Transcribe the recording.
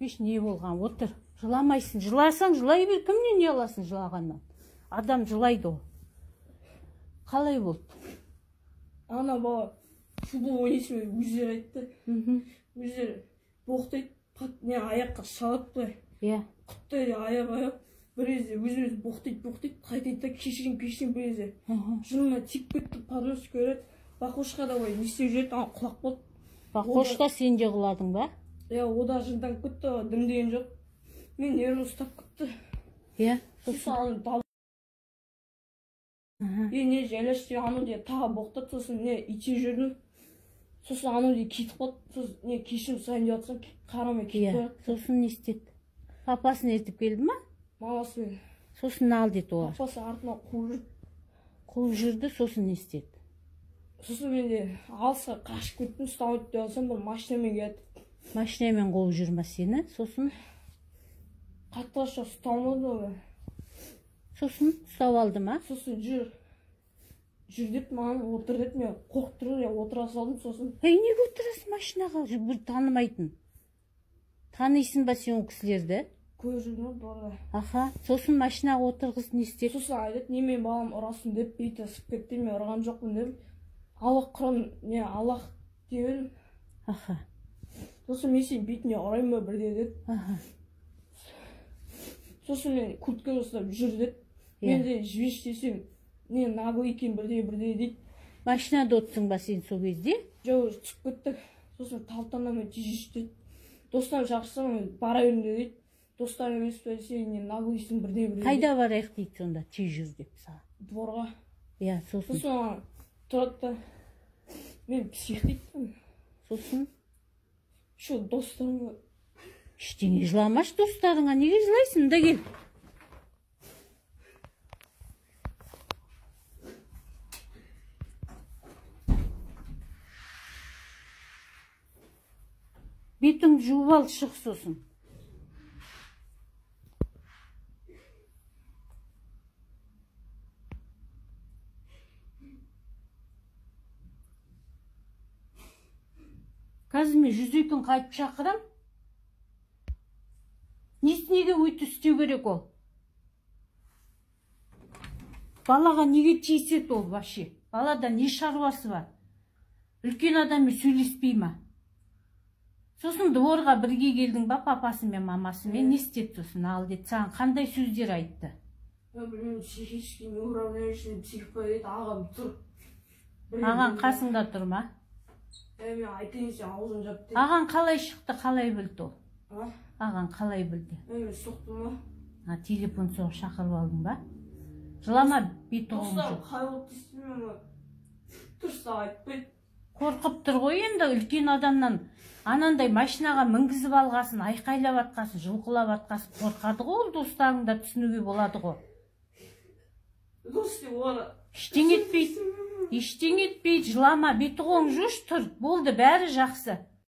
жетпеш не болған? Отыр. Жыламайсың. Жыласаң жылай бер. Кімнен не аласың жылағаннан? Адам жылайды о. Қалай болды? Ана бала футбол ойнайсың өздері айтты. Өздері боқтайды. Не аяққа шалып қой. Иә. Құттайды аяп. Бір кезде өзіміз боқтайды. Қайтайды да кешірім бір кезде. Жынына тиіп кетті, поднос көреді. Бақошқа да ой, не істеп жүреді, құлақ болды. Бақошта сен де құладың ба? Иә, ода жынданып кетті, дімдеген жоқ. Мен нерві ұстап кетті. Иә. Сосын дал. Не жәлеш деп ану де тағы боқтады, сосын не ите жүрдім. Сосын ану де кетіп қалды. Сосын не кешірім сұрайын деп жатсам, қарамай кетіп қояды. Сосын не істеді? Папасын ертіп келді ма? Мамасымен. Сосын не ал деді олар? Папасы артынан қуып жүрді. Қуып жүрді, сосын не істеді? Сосын мен де алысқа қашып кеттім, ұстамайды деп алсам, бір машинамен келді. Машинамен қуып жүрме сені, сосын? Қаттылаша ұстамады ғой. Сосын ұстап алды ма? Сосын жүр деп маған отыр деп, мен қорықтырып отыра салдым, сосын. Неге отырасың машинаға? Бір танымайтын. Танисың ба сен ол кісілерді? Көріп жүрмін барда. Аха, сосын машинаға отырғыз не істеді? Сосын айтады, не мен балам ұрасын деп, бейті ысып кетті, мен ұрған жоқпын деп. Аллах құран, не Аллах деп. Аха. Сосын мен сен бетіне ұрайын ба бірде деді. Аха. Сосын мен куртка ұстап жүр деді. Мен де жібеш десем, не наглы екен бірде дейді. Машинада отырсың ба сен сол кезде? Жоқ, түсіп кеттік. Сосын талтанамын жібеш деді. Достан шақырсам бара берім дейді. Достар емес пе, сен не наглыйсың бірде дейді. Қайда барайық дейді сонда, тез жүр деп саған. Дворға. Иә, сосын. Сосын тұрады да, мен псих дейді. Сосын? Шо достарыңа. Ештеңе жыламаш достарыңа, неге жылайсың? Да кел. Бетіңді жуып ал, шық сосын. Қазір мен 102-ні қайтып шақырам. Неге өйтіп істеу керек ол? Балаға неге тиіседі ол вообще? Балада не шаруасы бар? Үлкен адаммен сөйлеспей ма? Сосын дворға бірге келдің ба, папасы мен мамасы мен? Не істеді сосын? Ал деді, саған қандай сөздер айтты? Мен білмеймін, психический неуравновешенный психика дейді, ағам тұр. Ағаң қасыңда тұр ма? Мен айтайын сен аузын жап дейді. Ағаң қалай шықты, қалай білді ол? А? Ағаң қалай білді? Мен соқтым ма? Телефон соғып шақырып алдың ба? Жылама, беті оң Достарым жоқ. қай болды дейсің ме? Тұрса айтпайды. Қорқып тұр ғой енді үлкен адамнан. Анандай машинаға мінгізіп алғасын, айқайлап атқасын, жұлқылап атқасын қорқады ғой, ол достарың да түсінуге болады ғой. Дос деп олар. Ештеңе етпейді, жылама, беті оң жүш тұр, болды, бәрі жақсы.